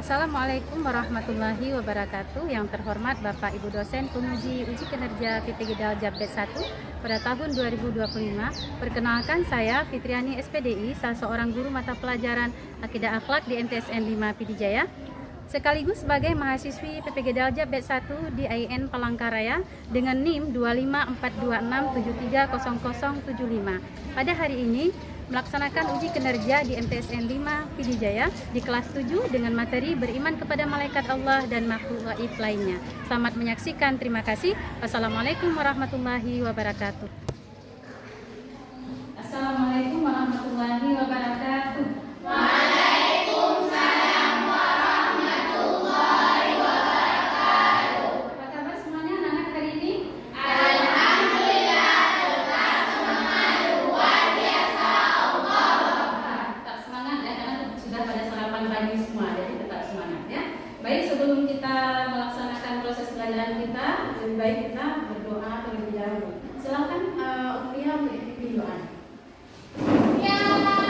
Assalamualaikum warahmatullahi wabarakatuh. Yang terhormat Bapak Ibu dosen penguji uji kinerja PPG Daljab Batch 1 pada tahun 2025. Perkenalkan, saya Fitriani SPDI, salah seorang guru mata pelajaran Akidah Akhlak di MTSN 5 Pidijaya, sekaligus sebagai mahasiswi PPG Daljab Batch 1 di IAIN Palangkaraya dengan NIM 25426730075. Pada hari ini melaksanakan uji kinerja di MTSN 5 Pidijaya di kelas 7 dengan materi beriman kepada malaikat Allah dan makhluk gaib lainnya. Selamat menyaksikan, terima kasih. Wassalamualaikum warahmatullahi wabarakatuh. Assalamualaikum warahmatullahi wabarakatuh. Waalaikumsalam warahmatullahi wabarakatuh. Apa kabar semuanya anak-anak hari ini? Alhamdulillah, tetap semangat, luar biasa, Allah. Tetap semangat ya, karena sudah pada sarapan pagi semua, jadi tetap semangat ya. Baik, sebelum kita melaksanakan proses pelajaran kita, lebih baik kita berdoa terlebih dahulu. Silakan Ukhtiya untuk ikuti doa. Ya Rabb,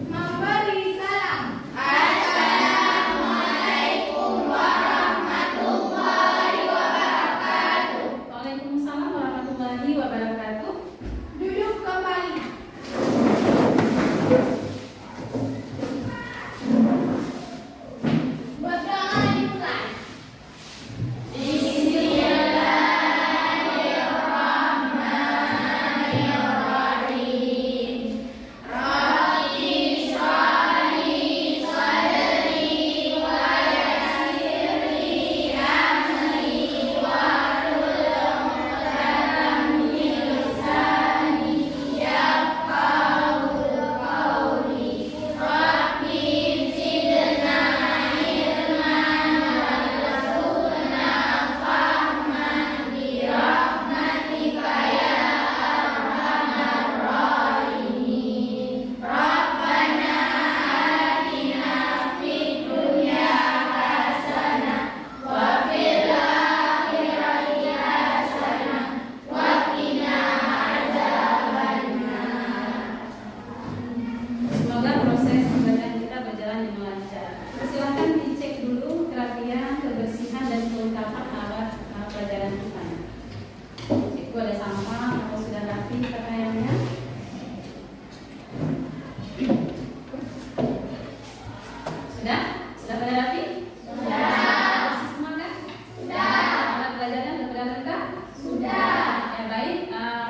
memberi salam. Assalamualaikum warahmatullahi wabarakatuh. Waalaikumsalam warahmatullahi wabarakatuh. Duduk kembali. Berdoa dimulai. Bismillahirrahmanirrahim. Rabbi shrahli sadri wa yassirli amri wahlul 'uqdatam min lisani yafqahu qawli. Rabbi zidna ilman warzuqna fahman birahmatika ya arhamar rahimin. Rabbana atina fid dunya hasanah wa fil akhirati hasanah wa qina adzabannar. Semoga proses pembelajaran kita berjalan dengan lancar. Silakan dicek dulu kerapian, kebersihan dan kelengkapan alat pelajaran kita. Cek dulu ada sampah atau sudah rapi pakaiannya. Sudah? Sudah pada rapi? Sudah. Masih semua kan? Sudah. Alat pelajaran sudah pada lengkap? Sudah. Ya baik.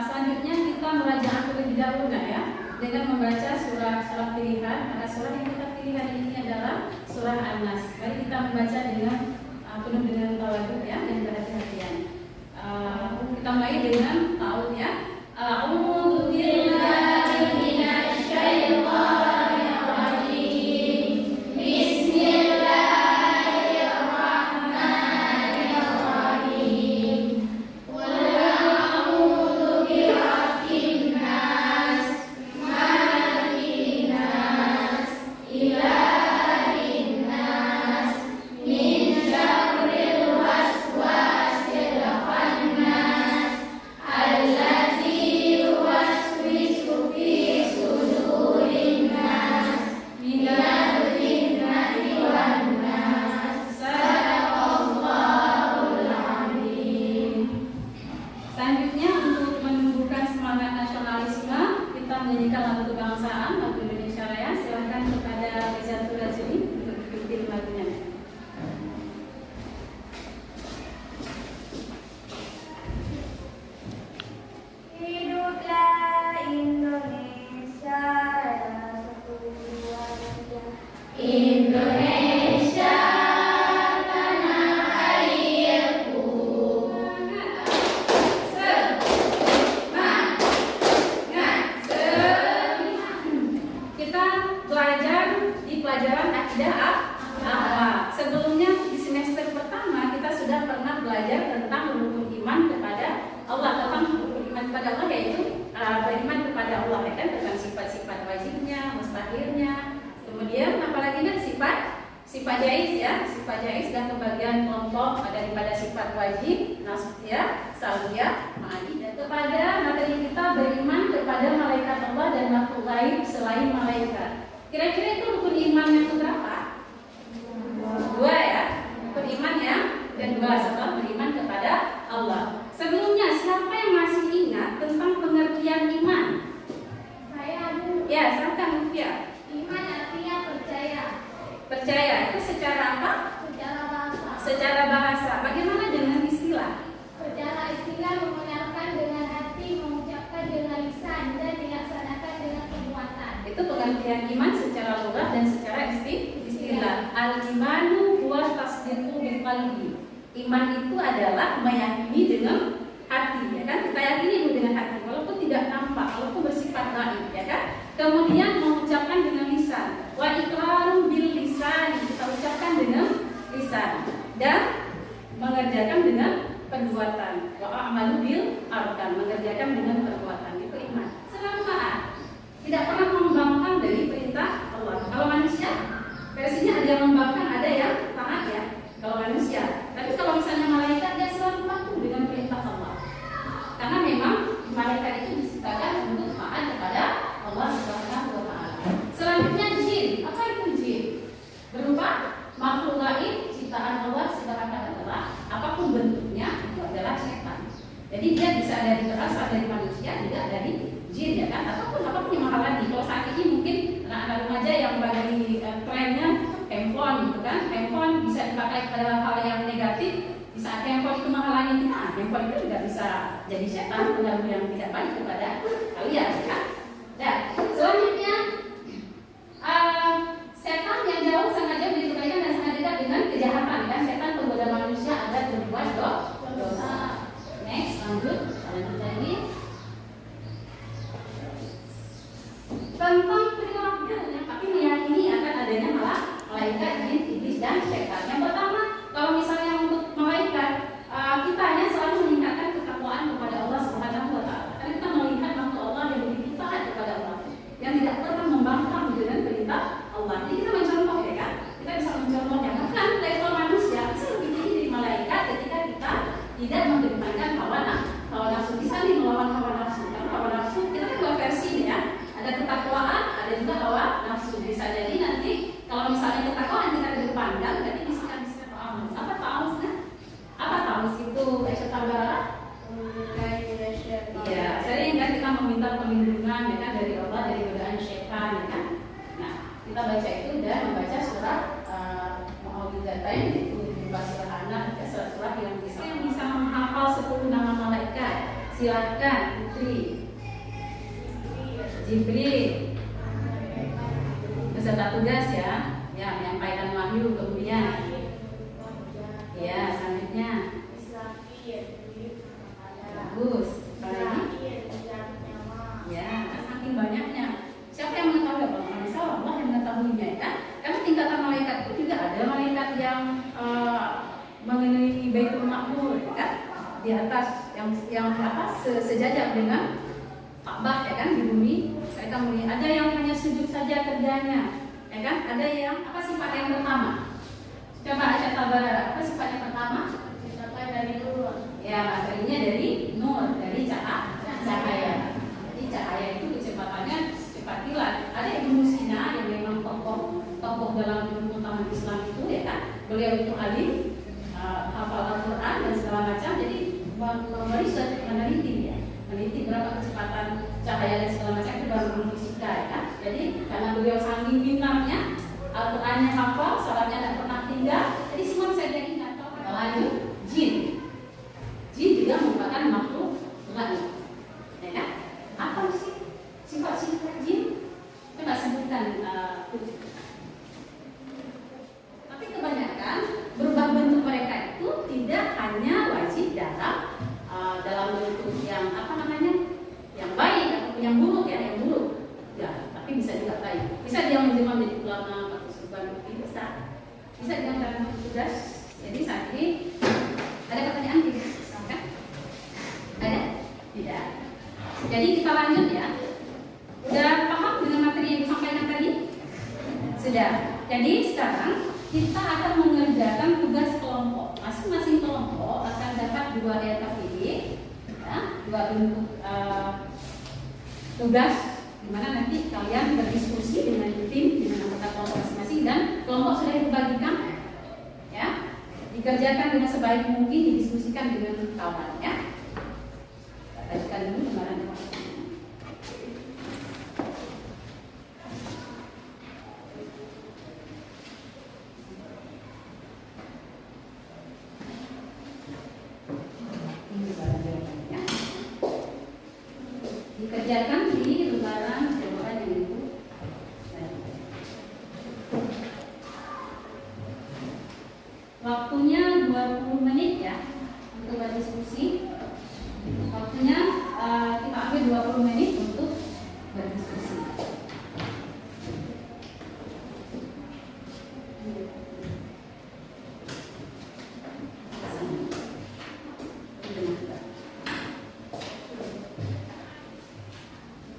Selanjutnya kita merajaah terlebih dahulu ya, dengan membaca surah pilihan. Karena surah yang kita pilih hari ini adalah surah An-Nas. Mari kita membaca dengan penuh dengan tawaduk ya dan perhatian. Kita mulai dengan ta'awudz ya. A'udzu billahi minasy syaithanir rajim. Bismillahirrahmanirrahim. Qul a'udzu birabbin nas, malikin nas, ilahin nas, min syarril waswasil khannas, allazi yuwaswisu fi sudurin nas, minal jinnati wan nas. Sadaqallahul azim. Selanjutnya, untuk menumbuhkan semangat nasionalisme, kita menyanyikan lagu kebangsaan, lagu Indonesia Raya. Silakan kepada Rizatul Rajuni untuk ikuti lagunya. Hiduplah Indonesia Raya, satu wajah. Indonesia tanah airku. Semangat, Kita belajar di pelajaran Akidah Akhlak. Sebelumnya di semester pertama kita sudah pernah belajar tentang rukun iman kepada Allah, tentang rukun iman kepada Allah yaitu beriman kepada Allah ya kan, tentang sifat-sifat wajibnya, mustahilnya. Kemudian apalagi nih sifat jaiz ya, sifat jaiz dan kebagian kelompok daripada sifat wajib, nasbiyah, salbiyah, ma'ani. Dan kepada materi kita beriman kepada malaikat Allah dan makhluk lain selain malaikat. Kira-kira itu rukun iman yang keberapa? Dua ya. Rukun iman yang kedua setelah beriman kepada Allah. Sebelumnya siapa yang masih ingat tentang pengertian iman? Saya dulu. Ya, silakan Mufia. Iman artinya percaya. Percaya itu secara apa? Secara bahasa. Secara bahasa. Bagaimana dengan istilah? Secara istilah membenarkan dengan hati, mengucapkan dengan lisan, dan dilaksanakan dengan perbuatan. Itu pengertian iman secara lugah dan secara istilah. Al-imanu huwa tasdiqu bil qalbi. Iman itu adalah meyakini dengan hati, ya kan? Kita yakini dulu dengan hati, walaupun tidak nampak, walaupun bersifat gaib, ya kan? Kemudian mengucapkan dengan lisan. Wa iqraru bil lisan, kita ucapkan dengan lisan, dan mengerjakan dengan perbuatan. Wa a'malu bil arkan, mengerjakan dengan perbuatan. Itu iman. Selalu taat. Tidak pernah membangkang dari perintah Allah. Kalau manusia, versinya ada yang membangkang, ada yang taat ya. Kalau manusia, tapi kalau misalnya malaikat dia selalu patuh dengan perintah Allah. Karena memang malaikat itu diciptakan untuk taat kepada Allah Subhanahu wa taala. Selanjutnya jin. Apa itu jin? Berupa makhluk gaib ciptaan Allah Subhanahu wa taala. Apapun bentuknya itu adalah setan. Jadi dia bisa dari berasal dari manusia, juga dari jin ya kan? Apapun yang menghalangi. Kalau saat ini mungkin anak-anak remaja yang bagi trennya handphone gitu kan, handphone bisa dipakai pada hal yang negatif. Di saat handphone itu menghalangi kita, handphone itu juga bisa jadi setan, pengganggu yang tidak baik kepada kalian ya. Dan selanjutnya setan yang jauh sangat jauh dari kebaikan dan sangat dekat dengan kejahatan kan. Setan penggoda manusia agar berbuat dosa. Next, lanjut lagi tentang perilaku yang tapi meyakini akan adanya malaikat, jin, iblis dan setan. Yang pertama, kalau misalnya untuk malaikat, kita hanya selalu meningkatkan ketakwaan kepada Allah Subhanahu wa taala. Karena kita melihat makhluk Allah yang begitu taat kepada Allah, yang tidak pernah membangkang dengan perintah Allah. Jadi kita mencontoh ya kan? Kita bisa mencontohnya. Bahkan level manusia bisa lebih tinggi dari malaikat ketika kita tidak mengedepankan hawa nafsu. Bisa nih melawan hawa nafsu. Karena hawa nafsu kita kan dua versi ya. Ada ketakwaan, ada juga hawa nafsu. Bisa jadi nanti kalau misalnya ketakwaan kita kedepankan, berarti bisikan-bisikan ta'awuz. Apa ta'awuznya? Apa ta'awuz itu? Aisyah Tabara? Iya, sering kan kita meminta perlindungan ya kan dari Allah dari godaan syaitan ya kan. Nah, kita baca itu dan membaca surah Mu'awwidzatain itu berupa surah An-Nahl, surah yang bisa menghafal 10 nama malaikat. Silakan Putri. Jibril beserta tugas ya, menyampaikan wahyu kemudian, ya selanjutnya, bagus, ya saking banyaknya. Siapa yang mengetahui? Allah bisa Allah yang mengetahuinya ya kan? Karena tingkatan malaikat itu juga ada malaikat yang mengelilingi Baitul Ma'mur ya kan? Di atas yang atas sejajar dengan Ka'bah ya kan di bumi. Mereka melihat ada yang hanya sujud saja kerjanya ya kan, ada yang apa sifat yang pertama? Coba Aisyah Tabara, apa sifat yang pertama? Sifat dari nur. Ya, materinya dari nur, dari cahaya. Jadi cahaya itu kecepatannya cepat kilat. Ada Ibnu Sina yang memang tokoh dalam ilmu taman Islam itu ya kan. Beliau itu alim, hafal Al-Quran dan segala macam. Jadi meriset, meneliti berapa kecepatan cahaya dan segala macam itu baru ilmu fisika ya kan. Jadi karena beliau saking pintarnya, Al-Qurannya hafal, salatnya tidak pernah tinggal, jadi semua bisa dia ingat. Lanjut, jin. Jin juga merupakan makhluk gaib, ya kan? Apa sih sifat-sifat jin? Kita nggak sebutkan, tapi kebanyakan berubah bentuk mereka itu tidak hanya wajib dalam bentuk yang yang baik atau yang buruk ya, tapi bisa juga baik. Bisa dia menjelma menjadi ulama atau sebuah bisa dia menjalankan tugas. Jadi saat ini ada pertanyaan tidak? Kan? Ada? Tidak. Jadi kita lanjut ya. Udah paham dengan materi yang disampaikan tadi? Sudah. Jadi sekarang kita akan mengerjakan tugas kelompok. Masing-masing kelompok akan dapat 2 LKPD, ya, 2 bentuk tugas, dimana nanti kalian berdiskusi dengan tim, dikerjakan dengan sebaik mungkin, didiskusikan dengan kawan ya. Kita bacakan dulu lembaran informasinya. Ini lembaran jawabannya. Dikerjakan di lembaran jawaban yang Ibu. Waktunya 20 menit ya untuk berdiskusi. Waktunya kita ambil 20 menit untuk berdiskusi.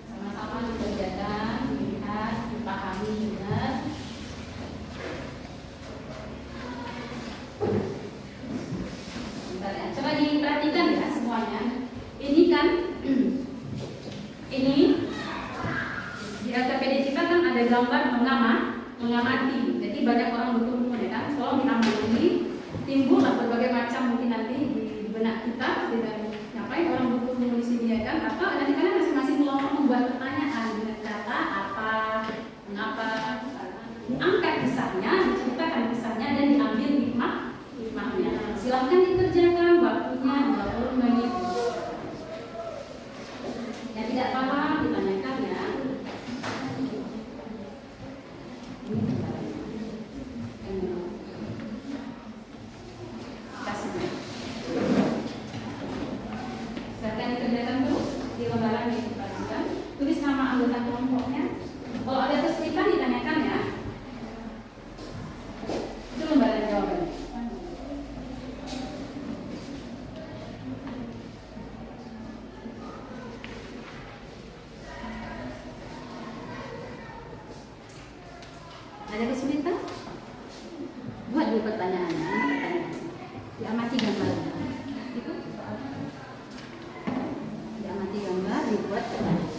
Sama-sama dikerjakan, dilihat, dipahami benar. Coba diperhatikan ya semuanya. Ini kan, ini di LKPD kita kan ada gambar mengamati. Jadi banyak orang berkumpul ya kan. Kalau diamati, timbul berbagai macam mungkin nanti di benak kita dengan ngapain orang berkumpul di sini ya kan. Atau nanti kalian masing-masing kelompok membuat pertanyaan dengan kata apa, mengapa, diangkat kisahnya, diceritakan kisahnya dan diambil hikmahnya. Silahkan dikerjakan, waktunya 20 menit. Yang tidak paham ditanyakan ya. Silahkan dikerjakan terus di lembaran yang dibagikan. Tulis nama anggota kelompoknya. Kalau ada kesulitan ditanyakan ya. Itu lembaran jawabannya. Ada kesulitan? Buat dulu pertanyaannya. Diamati gambarnya. Itu diamati gambar, dibuat pertanyaan.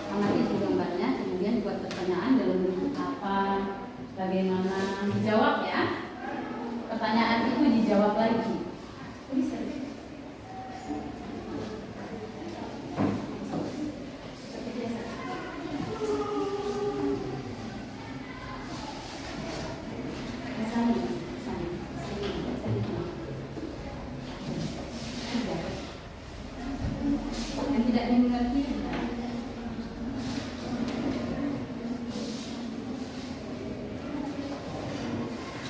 Amati di gambarnya, kemudian buat pertanyaan dalam bentuk apa, bagaimana, dijawab ya. Pertanyaan itu dijawab lagi. Bisa. Yang tidak dimengerti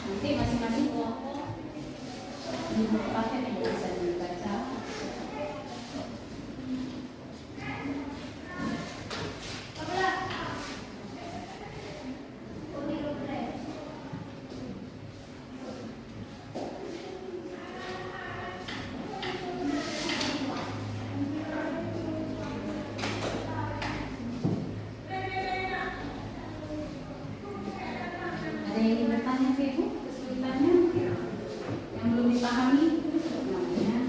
nanti masing-masing kelompok di buku paket yang bisa dibaca. Ada yang ingin bertanya ke Ibu? Kesulitannya mungkin? Yang belum dipahami itu namanya.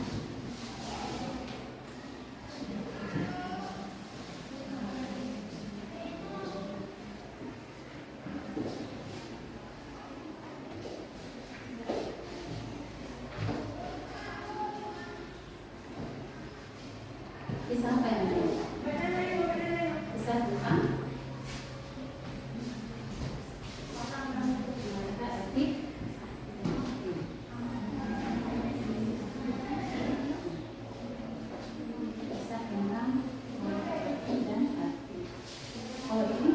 Kisah apa yang ada? Kisah tentang mereka aktif. Kisah tentang mereka dan aktif. Kalau ini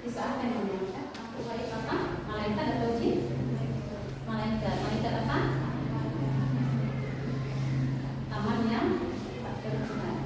kisah apa yang diangkat? Malaikat atau jin? Malaikat apa? Taman yang tak terkenal.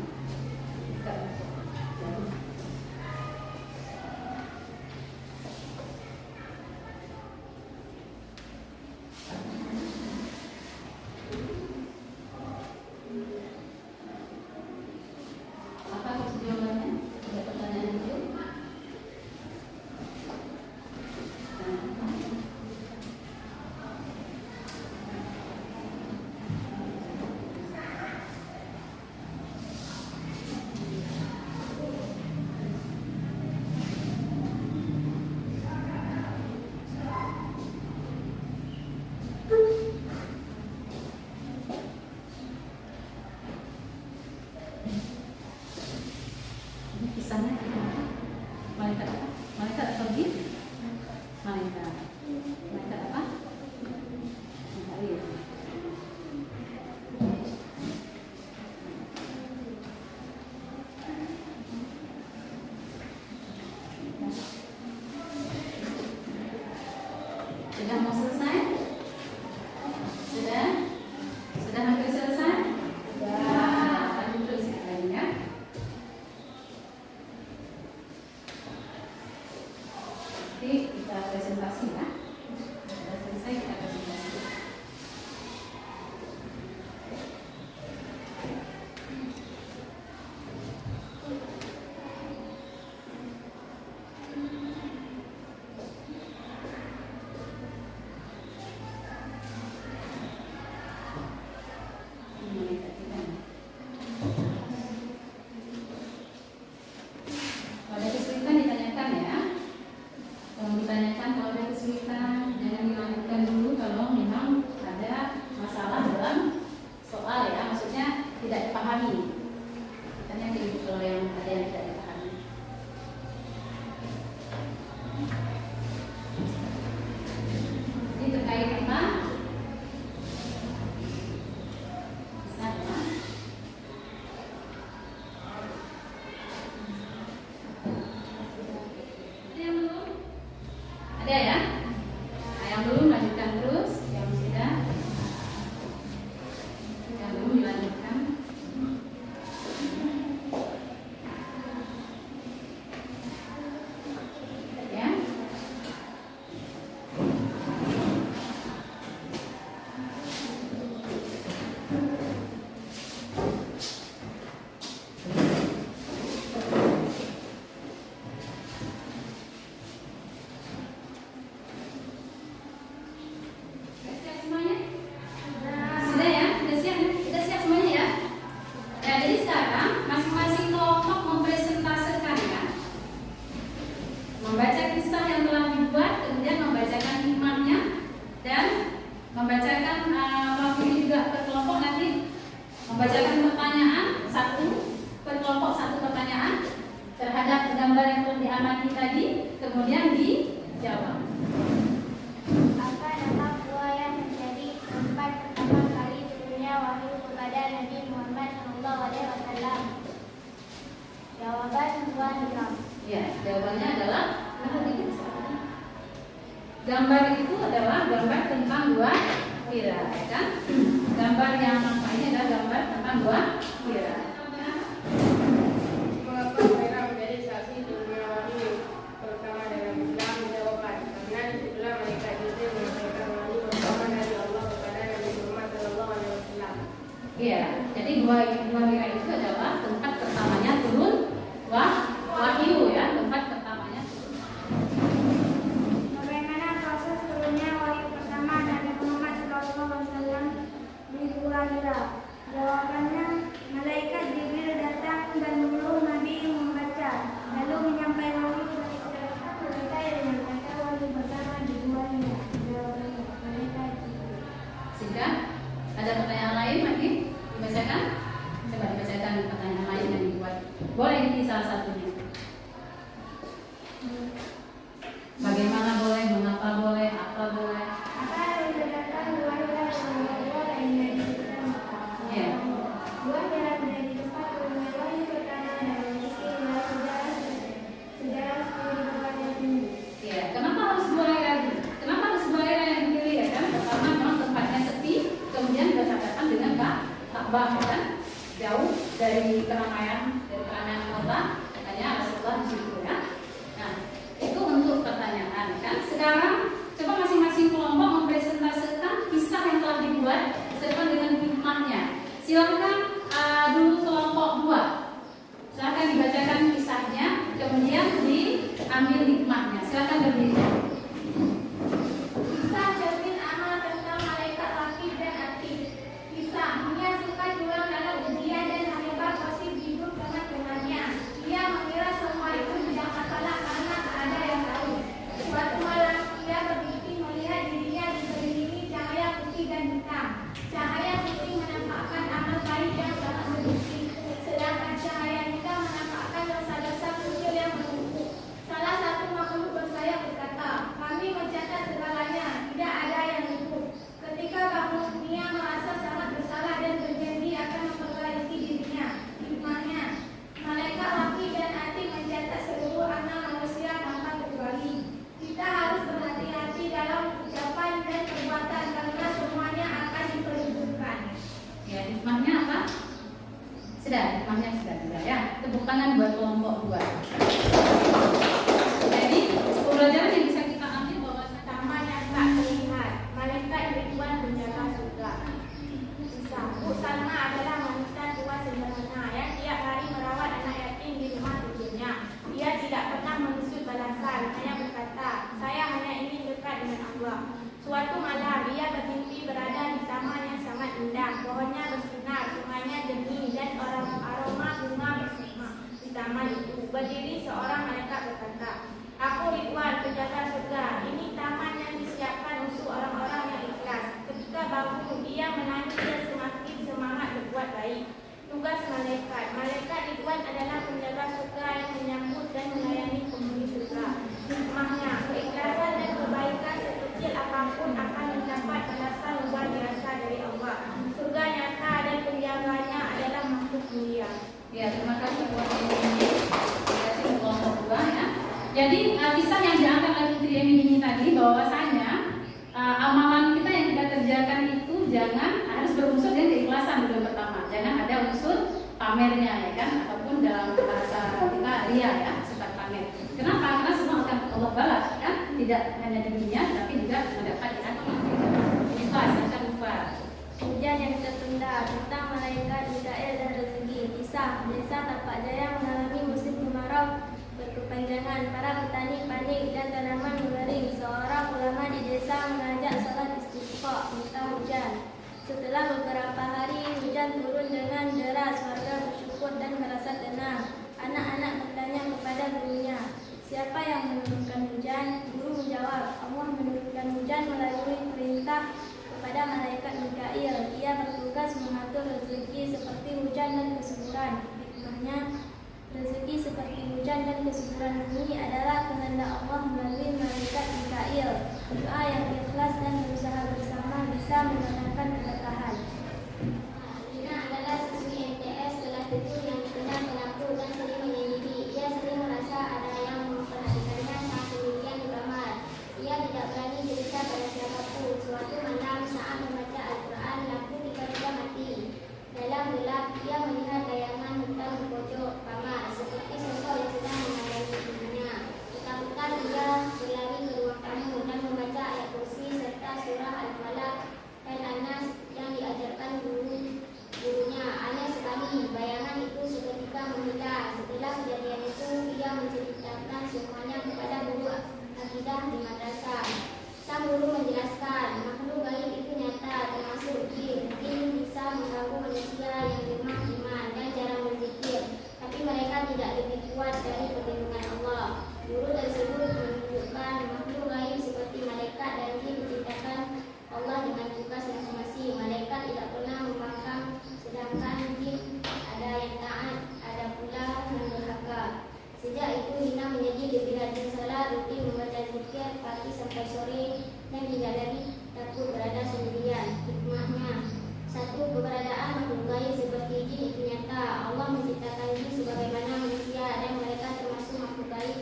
Sudah mau selesai? Sudah? Sudah hampir selesai? Sudah. Duduk sekalian ya. Nanti kita presentasi ya. Sudah selesai kita presentasi. Kalau ada kesulitan ditanyakan ya. Kalau ditanyakan kalau ada kesulitan jangan dilanjutkan dulu kalau memang ada masalah dalam soal ya, maksudnya tidak dipahami. Tanya dulu kalau yang ada yang tidak dipahami. Ini terkait apa? Bisa ya? Ada ya? Nah, yang belum lanjutkan terus, yang sudah, yang belum dilanjutkan. Ya. Siap semuanya? Sudah ya? Sudah siap semuanya ya? Ya, jadi sekarang masing-masing kelompok mempresentasikan ya. Membaca kisah yang telah dibuat, kemudian membacakan hikmahnya dan membacakan mewakili juga per kelompok nanti membacakan pertanyaan satu per kelompok satu pertanyaan terhadap gambar yang telah diamati tadi, kemudian dijawab. Apa nama buah yang menjadi tempat pertama kali turunnya wahyu kepada Nabi Muhammad SAW? Jawaban buah hiram. Ya, jawabannya adalah gambar itu adalah gambar tentang buah pira, ya kan? Gambar yang nampak ini adalah gambar tentang buah pira. Mengapa mereka menjadi saksi turunnya wahyu pertama dalam Islam? Jawaban: karena disitulah mereka Jibril menyampaikan wahyu pertama dari Allah kepada Nabi Muhammad SAW. Iya, jadi buah pira itu adalah tempat pertamanya turun wahyu ya, tempat pertamanya turun. Bagaimana proses turunnya wahyu pertama Nabi Muhammad SAW di Gua Hira? Jawabannya, malaikat Jibril datang dan menyuruh Nabi membaca, lalu menyampaikan wahyu dari Allah. Mereka yang menyampaikan wahyu pertama di Gua Hira. Jawabannya, malaikat Jibril. Sehingga ada pertanyaan lain lagi dibacakan? Coba dibacakan pertanyaan lain yang dibuat. Boleh ini salah satunya. Bagaimana boleh, mengapa boleh, apa boleh? Apa yang dikatakan Gua Hira sebagai gua yang menjadi tempat? Ya. Gua Hira menjadi tempat turunnya wahyu pertama dari sisi sejarah studi kepada ini. Ya, kenapa harus buah air? Kenapa harus buah air yang dipilih ya kan? Pertama memang tempatnya sepi, kemudian berdekatan dengan Ka'bah ya kan? Jauh dari keramaian kota, makanya Rasulullah di situ ya. Nah, itu untuk pertanyaan kan. Sekarang coba masing-masing kelompok mempresentasikan kisah yang telah dibuat beserta dengan hikmahnya. Silakan dulu kelompok 2. Silakan dibacakan kisahnya, kemudian diambil hikmahnya. Silakan berdiri. Kisah cermin amal tentang malaikat Rakib dan Atid. Kisah, dia suka curang dalam ujian dan hebat wasif hidup dengan temannya. Dia mengira semua itu tidak masalah karena tak ada yang tahu. Suatu malam, dia bermimpi melihat dirinya dikelilingi cahaya putih dan hitam. Cahaya putih menampakkan amal baik yang sangat sedikit, sedangkan cahaya hitam menampakkan dosa-dosa kecil yang menumpuk. Salah satu makhluk bersayap berkata, dengan Allah. Suatu malam ia bermimpi berada di taman yang sangat indah. Pohonnya bersinar, sungainya jernih dan aroma bunga bersama di taman itu. Berdiri seorang malaikat berkata, "Aku Ridwan, penjaga surga. Ini taman yang disiapkan untuk orang-orang yang ikhlas." Ketika bangun, ia menangis dan semakin semangat berbuat baik. Tugas Malaikat Ridwan adalah penjaga surga yang menyambut dan melayani penghuni surga. Hikmahnya, keikhlasan dan kebaikan sekecil apapun akan mendapat balasan luar biasa dari Allah. Surga nyata dan penjaganya adalah makhluk mulia. Ya, terima kasih buat ini. Terima kasih kelompok 2 ya. Jadi kisah yang diangkat oleh Putri Emi ini tadi bahwasanya amalan kita yang kita kerjakan itu jangan harus berunsur dengan keikhlasan dulu pertama. Jangan ada unsur pamernya ya kan, ataupun dalam bahasa kita ria ya, sifat pamer. Kenapa? Karena semua akan Allah balas kan, tidak hanya di dunia tapi juga mendapat di akhirat. Ikhlas, jangan lupa. Hujan yang tertunda, tentang malaikat Mikail dan rezeki. Kisah desa Tapak Jaya mengalami musim kemarau berkepanjangan. Para petani panik dan tanaman mengering. Seorang ulama di desa mengajak salat istisqa, minta hujan. Setelah beberapa hari hujan turun dengan deras, warga bersyukur dan merasa tenang. Anak-anak bertanya kepada gurunya, "Siapa yang menurunkan hujan?" Guru menjawab, "Allah menurunkan hujan melalui perintah kepada malaikat Mikail. Ia bertugas mengatur rezeki seperti hujan dan kesuburan." Hikmahnya, rezeki seperti hujan dan kesuburan bumi adalah kehendak Allah melalui malaikat Mikail. Doa yang ikhlas dan berusaha bersama bisa mendatangkan keberkahan. Lina adalah siswi MTS kelas 7 yang dikenal pelaku dan sering menyendiri. Ia sering merasa ada yang memperhatikannya saat sendirian di kamar. Ia tidak berani cerita pada siapapun. Suatu malam saat membaca Al-Quran, lampu tiba-tiba mati. Dalam gelap, ia melihat bayangan hitam di pojok kamar, seperti sosok yang sedang mengayomi ibunya. Ketakutan ia berlari ke ruang tamu dan membaca ayat kursi serta surah Al-Falaq dan An-Nas yang diajarkan gurunya. Aneh sekali, bayangan itu seketika menghilang. Setelah kejadian itu, ia menceritakan semuanya kepada guru akidah di madrasah. Sang guru menjelaskan, makhluk gaib itu nyata, termasuk jin. Jin bisa mengganggu manusia yang lemah iman dan jarang berzikir, tapi mereka tidak lebih kuat dari perlindungan Allah. Guru tersebut menunjukkan makhluk gaib seperti malaikat dan jin diciptakan Allah dengan tugas masing-masing. Malaikat tidak pernah membangkang, sedangkan jin ada yang taat, ada pula yang durhaka. Sejak itu Lina menjadi lebih rajin salat, rutin membaca zikir pagi sampai sore, dan tidak lagi takut berada sendirian. Hikmahnya, 1. Keberadaan makhluk gaib seperti jin itu nyata. Allah menciptakan jin sebagaimana manusia dan mereka termasuk makhluk gaib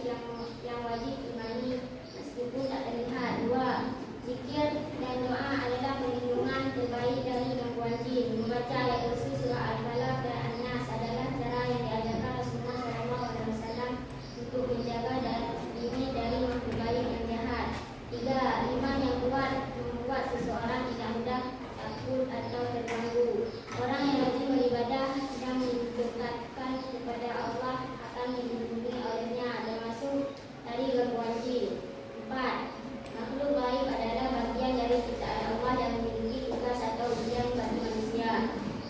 yang wajib imani meskipun tak terlihat. 2. Zikir dan doa adalah perlindungan terbaik dari gangguan jin. Membaca ayat kursi, surah Al-Falaq dan An-Nas adalah cara yang diajarkan Rasulullah SAW untuk menjaga diri dari makhluk gaib yang jahat. 3. Iman yang kuat membuat seseorang tidak mudah takut atau terganggu. Orang yang rajin beribadah dan mendekatkan kepada Allah akan dilindungi olehnya, termasuk dari gangguan jin. 4. Makhluk gaib adalah bagian dari ciptaan Allah yang memiliki tugas atau ujian bagi manusia.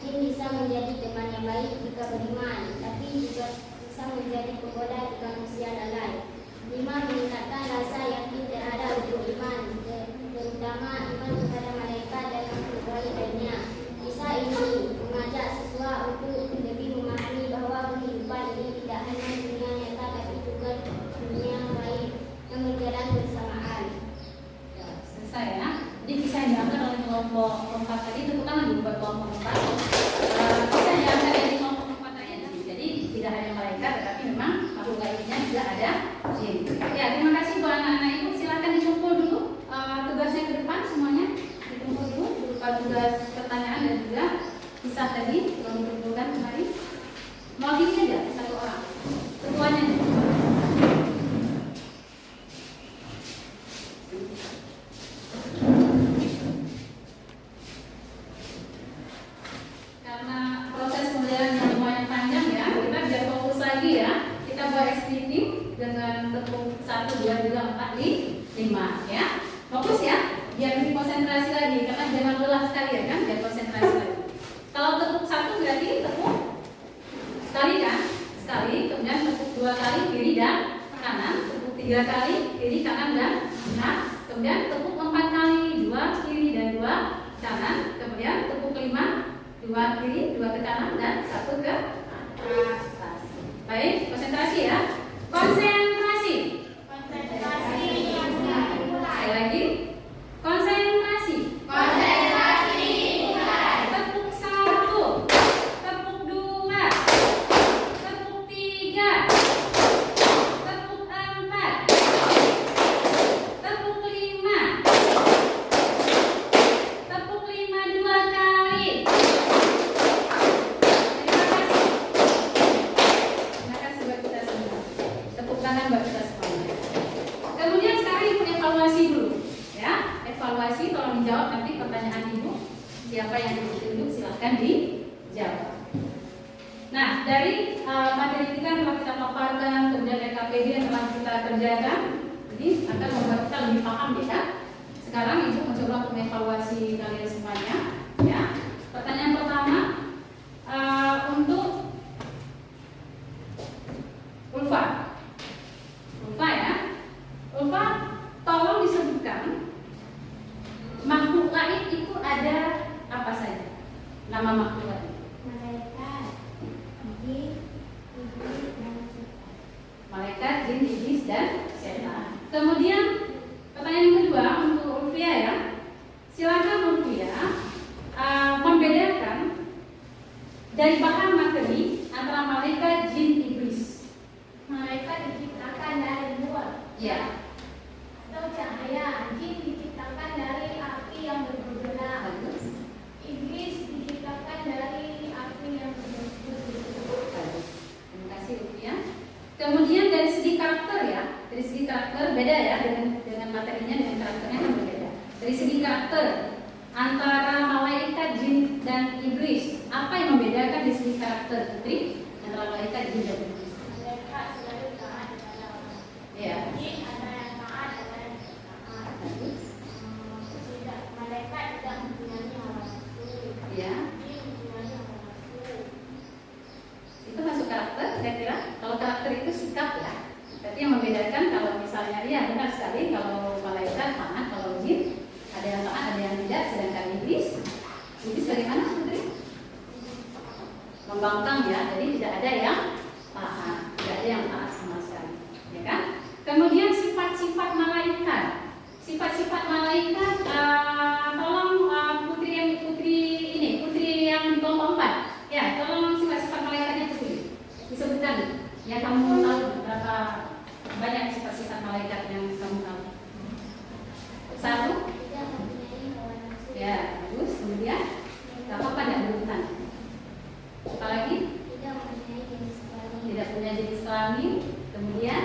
Jin bisa menjadi teman yang baik jika beriman, tapi juga bisa menjadi penggoda jika manusia lalai. 5. Meningkatkan rasa yakin terhadap wujud iman, terutama iman kepada malaikat dan makhluk gaib lainnya. Kisah ini mengajak siswa untuk lebih memahami bahwa kehidupan ini tidak hanya dunia nyata tapi juga dunia gaib yang berjalan bersamaan. Selesai ya. Jadi kisah yang diangkat oleh kelompok 4 tadi, tepuk tangan dulu buat kelompok 4. Kisah yang diangkat dari kelompok 4 tadi. Jadi tidak hanya malaikat, tetapi memang makhluk gaibnya juga ada jin. Ya, terima kasih buat anak-anak ibu. Silakan dikumpul dulu tugasnya ke depan semuanya. Dikumpul dulu berupa tugas pertanyaan dan juga kisah tadi. Kalau dikumpulkan kembali. Mewakili aja satu orang. Ketuanya. Karena proses pembelajaran yang lumayan panjang ya, kita biar fokus lagi ya. Kita buat SPT dengan tepuk 1, 2, 3, 4, 5 ya. Fokus ya, biar lebih konsentrasi lagi, karena jangan lelah sekali ya kan, biar konsentrasi lagi. Kalau tepuk 1 berarti tepuk sekali kan, sekali, kemudian tepuk 2 kali kiri dan kanan, tepuk 3 kali kiri kanan dan kanan, kemudian tepuk 4 kali 2 kiri dan 2 kanan, kemudian tepuk 5 2 kiri 2 ke kanan dan 1 ke atas. Baik, konsentrasi ya, konsentrasi. Sekali lagi, konsentrasi. Tepuk 1, tepuk 2, tepuk 3, tepuk 4, tepuk 5, tepuk 5 2 kali. Terima kasih buat kita semua. Tepuk tangan buat kita semuanya. Kemudian sekarang ibu evaluasi dulu, ya. Evaluasi, tolong dijawab nanti pertanyaan ibu. Siapa yang ditunjuk silahkan dijawab. Nah, dari materi kita yang telah kita paparkan, kemudian RKPD yang telah kita kerjakan, ini akan membuat kita lebih paham ya. Sekarang ibu mencoba mengevaluasi kalian semuanya, ya. Pertanyaan pertama untuk Ulfa. Ulfa ya. Ulfa, tolong disebutkan makhluk lain itu ada apa saja? Nama makhluk lain. Malaikat, jin, iblis, dan setan. Kemudian pertanyaan kedua untuk Ulfia ya. Silakan Ulfia membedakan dari bahan materi antara malaikat, jin, iblis. Malaikat diciptakan dari nur Ya. atau cahaya, jin diciptakan dari api yang bergejolak, Bagus. iblis diciptakan dari api yang bergejolak. Bagus. Terima kasih Ulfia. Kemudian dari segi karakter ya, dari segi karakter beda ya dengan materinya, dengan karakternya yang berbeda. Dari segi karakter antara malaikat, jin, dan iblis, apa yang membedakan dari segi karakter Putri antara malaikat, jin, dan iblis? Malaikat selalu taat kepada Allah. Ya. Jin ada yang taat, ada yang tidak taat. Bagus. Malaikat tidak mempunyai hawa nafsu. Ya. Jin mempunyai hawa nafsu. Itu masuk karakter, kira-kira. Kalau karakter itu sikap ya. Berarti yang membedakan kalau misalnya ya benar sekali, kalau malaikat taat, kalau jin ada yang taat, ada yang tidak, sedangkan iblis bagaimana Putri? Membangkang ya, jadi tidak ada yang taat, tidak ada yang taat sama sekali, ya kan? Kemudian sifat-sifat malaikat, sifat-sifat malaikat, tolong putri yang di kelompok 4, ya, tolong sifat-sifat malaikatnya Putri disebutkan, ya kamu tahu berapa banyak sifat-sifat malaikat yang kamu tahu? 1, Tidak mempunyai hawa nafsu. ya, bagus. Kemudian, gak apa-apa tidak berurutan. Apa lagi? Tidak mempunyai jenis kelamin. Tidak punya jenis kelamin. Kemudian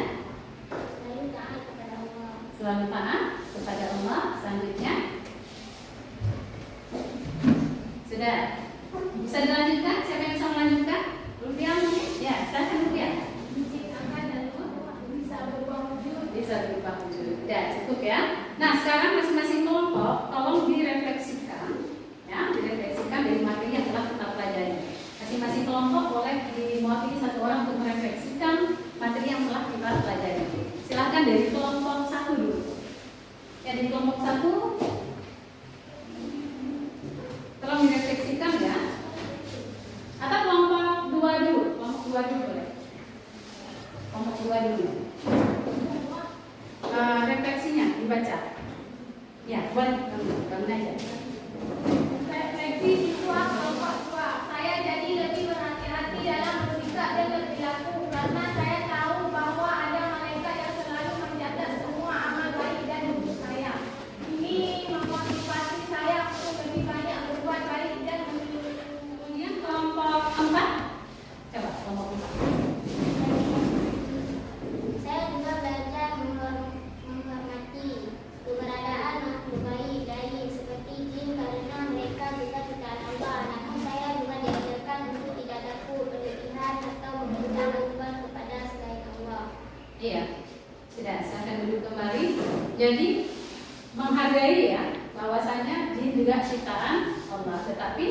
Selalu taat kepada Allah. selalu taat kepada Allah. Selanjutnya sudah bisa dilanjutkan. Siapa yang bisa melanjutkan? Rupiah mungkin? Ya, silakan Rupiah. Diciptakan dan bisa berubah wujud. Bisa berubah wujud. Ya, cukup ya. Nah, sekarang masing-masing kelompok tolong direfleksikan, ya, direfleksikan dari materi yang telah kita pelajari. Masing-masing kelompok boleh diwakili satu orang untuk merefleksikan materi yang telah kita pelajari. Silakan dari kelompok 1 dulu. Ya, di kelompok 1 tolong direfleksikan ya. Atau kelompok 2 dulu. Kelompok 2 dulu boleh. Kelompok 2 dulu. Refleksinya dibaca. Ya, buat kamu aja. Refleksi siswa kelompok 2. Saya jadi lebih berhati-hati dalam bersikap dan berperilaku karena saya tahu bahwa ada malaikat yang selalu mencatat semua amal baik dan buruk saya. Ini memotivasi saya untuk lebih banyak berbuat baik dan Kemudian kelompok 4. Coba kelompok 4. Saya juga belajar menghormati keberadaan makhluk baik seperti jin karena mereka juga ciptaan Allah. Namun saya juga diajarkan untuk tidak takut, berlebihan atau meminta bantuan kepada selain Allah. Iya. Sudah, silakan duduk kembali. Jadi menghargai ya bahwasanya jin juga ciptaan Allah, tetapi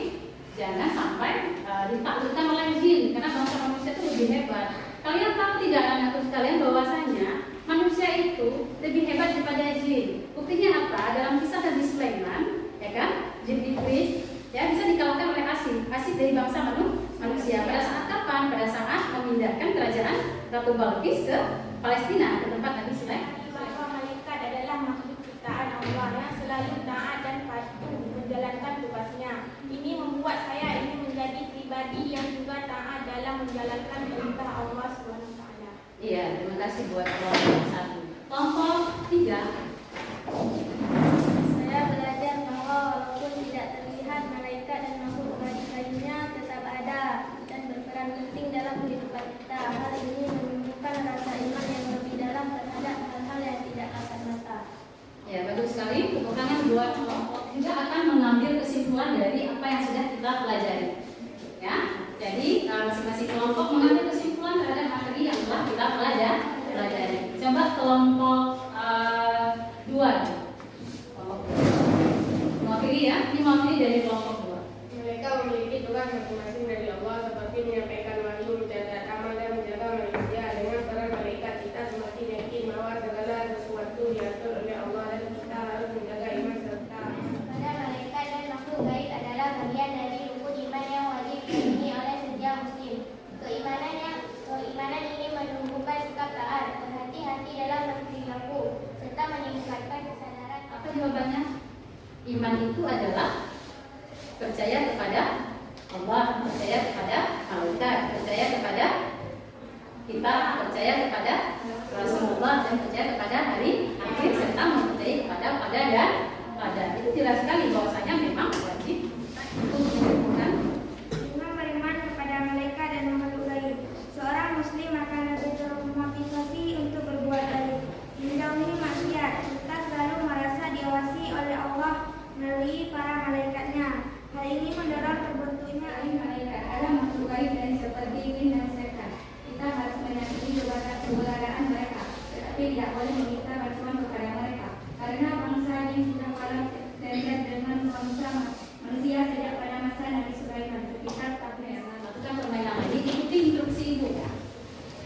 jangan sampai ditaklukkan oleh jin karena bangsa manusia itu lebih hebat. Kalian tahu tidak anakku sekalian bahwasanya manusia itu lebih hebat daripada jin. Buktinya apa? Dalam kisah Nabi Sulaiman, ya kan? Jin Iblis ya bisa dikalahkan oleh Asyid dari bangsa manusia. Pada saat kapan? Pada saat memindahkan kerajaan Ratu Balqis ke Palestina, ke tempat Nabi Sulaiman. Bahwa malaikat adalah makhluk ciptaan Allah yang selalu taat dan patuh menjalankan tugasnya. Ini membuat saya ingin menjadi pribadi yang juga taat dalam menjalankan perintah Allah SWT. Iya, terima kasih buat kelompok 1. Kelompok 3. Saya belajar bahwa walaupun tidak terlihat, malaikat dan makhluk lainnya tetap ada dan berperan penting dalam kehidupan kita. Hal ini menunjukkan rasa iman yang lebih dalam terhadap hal-hal yang tidak kasat mata. Ya, bagus sekali. Tepuk tangan buat kelompok 3 akan mengambil kesimpulan dari apa yang sudah kita pelajari. Ya, jadi masing-masing kelompok mengambil kesimpulan terhadap materi yang telah kita pelajari. Coba kelompok 2. Mewakili ya, ini mewakili dari kelompok 2. Mereka memiliki tugas masing-masing dari Allah seperti menyampaikan wahyu, mencatat amal dan menjaga manusia. Dengan peran malaikat kita semakin yakin bahwa segala sesuatu diatur oleh Allah dan kita harus menjaga iman serta. Pada malaikat dan makhluk gaib adalah bagian dari rukun iman yang wajib dimiliki oleh setiap muslim. Keimanan ini menumbuhkan sikap taat, berhati-hati dalam berperilaku, serta meningkatkan kesadaran. Apa jawabannya? Iman itu adalah percaya kepada Allah, percaya kepada malaikat, percaya kepada kita, percaya kepada Rasulullah, dan percaya kepada hari akhir, serta mempercayai kepada pada dan pada. Itu jelas sekali bahwasanya memang wajib untuk mengumpulkan. Dengan beriman kepada malaikat dan makhluk gaib, seorang muslim akan lebih termotivasi untuk berbuat baik, menjauhi maksiat, serta selalu merasa diawasi oleh Allah melalui para malaikatnya. Hal ini mendorong terbentuknya Malaikat ada makhluk gaib dan seperti jin dan setan. Kita harus menyakini keberadaan mereka, tetapi tidak boleh meminta bantuan kepada mereka, karena bangsa jin sudah kalah terlihat dengan manusia sejak pada masa Nabi Sulaiman. Kita tak boleh melakukan permainan ini. Ikuti instruksi ibu ya.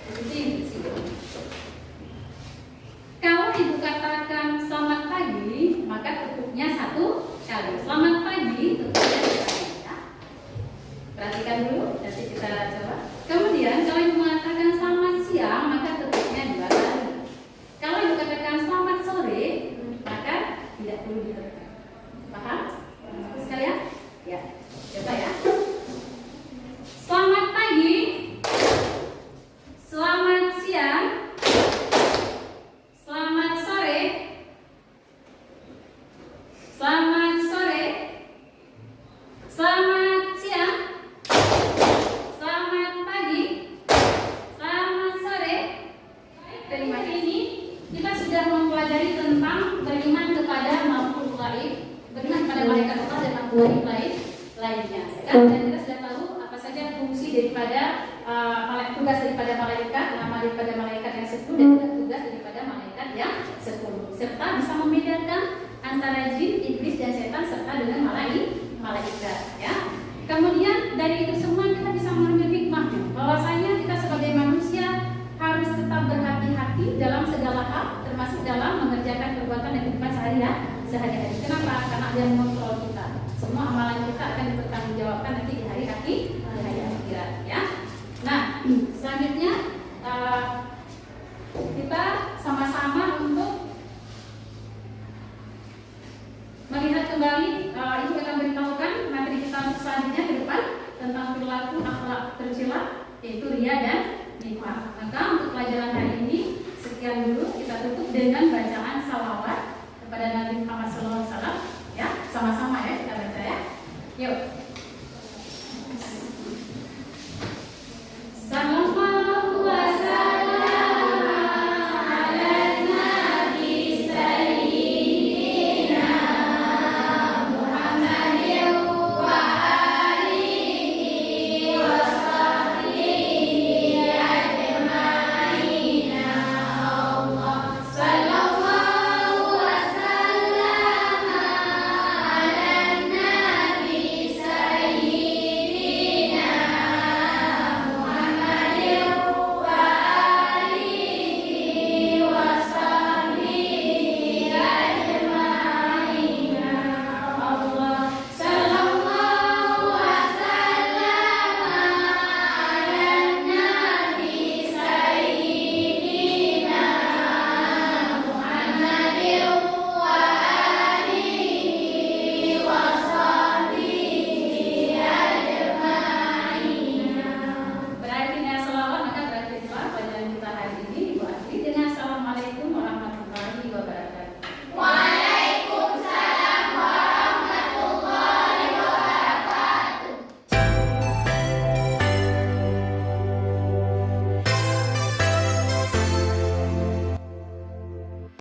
Ikuti instruksi ibu. Kalau ibu katakan selamat pagi, maka tekuknya 1 kali. Selamat pagi, tekuknya 2 kali ya. Perhatikan dulu, nanti kita coba. Kemudian kalau ibu mengatakan selamat siang, maka tekuknya 2 kali. Kalau ibu katakan selamat sore, maka tidak perlu ditekan. Paham? Sekalian? Ya. Coba ya. Selamat pagi. Selamat siang. Selamat sore. Selamat sore. Selamat siang. Selamat pagi. Selamat sore. Terima ini kita sudah mempelajari tentang beriman kepada makhluk gaib, beriman kepada malaikat Allah dan makhluk gaib lainnya. Kan? Dan kita sudah tahu apa saja fungsi daripada tugas daripada malaikat, nama daripada malaikat yang 10 dan juga tugas daripada malaikat yang 10, serta bisa membedakan antara jin, iblis dan setan serta dengan malaikat ya. Kemudian dari itu semua kita bisa mengambil hikmahnya bahwasanya kita sebagai manusia harus tetap berhati-hati dalam segala hal, termasuk dalam mengerjakan perbuatan dan kehidupan sehari-hari. Kenapa? Karena ada yang mengontrol kita. Semua amalan kita akan dipertanggungjawabkan nanti di hari akhirat ya. Nah, selanjutnya kita sama-sama untuk melihat kembali, ibu akan beritahukan materi kita selanjutnya ke depan tentang perilaku akhlak tercela, yaitu ria dan nifaq. Maka untuk pelajaran hari ini sekian dulu, kita tutup dengan bacaan salawat kepada Nabi Muhammad SAW ya, sama-sama ya kita baca ya. Yuk.